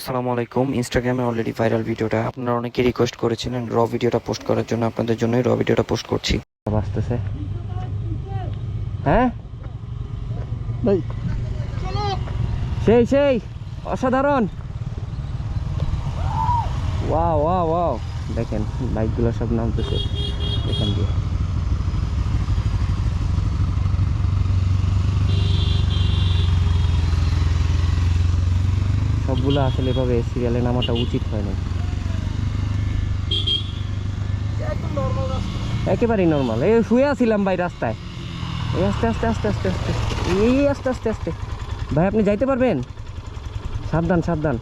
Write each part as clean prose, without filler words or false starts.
আসসালামু আলাইকুম। ইনস্টাগ্রামে অলরেডি ভাইরাল ভিডিওটা আপনারা অনেকে রিকোয়েস্ট করেছিলেন র ভিডিওটা পোস্ট করার জন্য, আপনাদের জন্যই র ভিডিওটা পোস্ট করছি। আসতেছে হ্যাঁ ভাই, সেই সেই অসাধারণ। ওয়াও ওয়াও ওয়াও, দেখেন বাইকগুলো সব নামতেছে এখান দিয়ে। সবগুলো আসলে এভাবে সিরিয়ালে নামাটা উচিত হয় না, একেবারেই নর্মাল। এই শুয়ে আছিলাম ভাই রাস্তায়, এই আস্তে আস্তে আস্তে আস্তে আস্তে, এই আস্তে আস্তে আস্তে। ভাই আপনি যাইতে পারবেন? সাবধান সাবধান।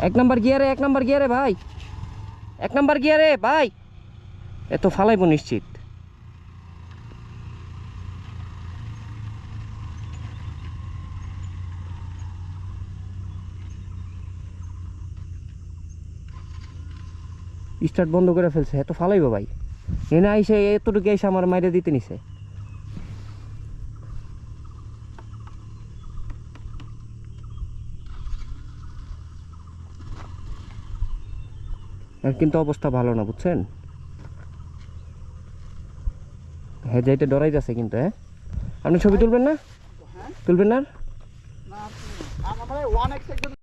এক নাম্বার গিয়ারে, এক নাম্বার গিয়ারে ভাই, এক নাম্বার গিয়ারে ভাই। এত ফালাইবো নিশ্চিত। স্টার্ট বন্ধ করে ফেলছে, এত ফালাইবো ভাই। এনে আইসে এতটুকু এসে আমার মাইরে দিতে নিছে। আর কিন্তু অবস্থা ভালো না, বুঝছেন? হ্যাঁ যাইতে ডরাই যাচ্ছে কিন্তু। হ্যাঁ আপনি ছবি তুলবেন না? তুলবেন না?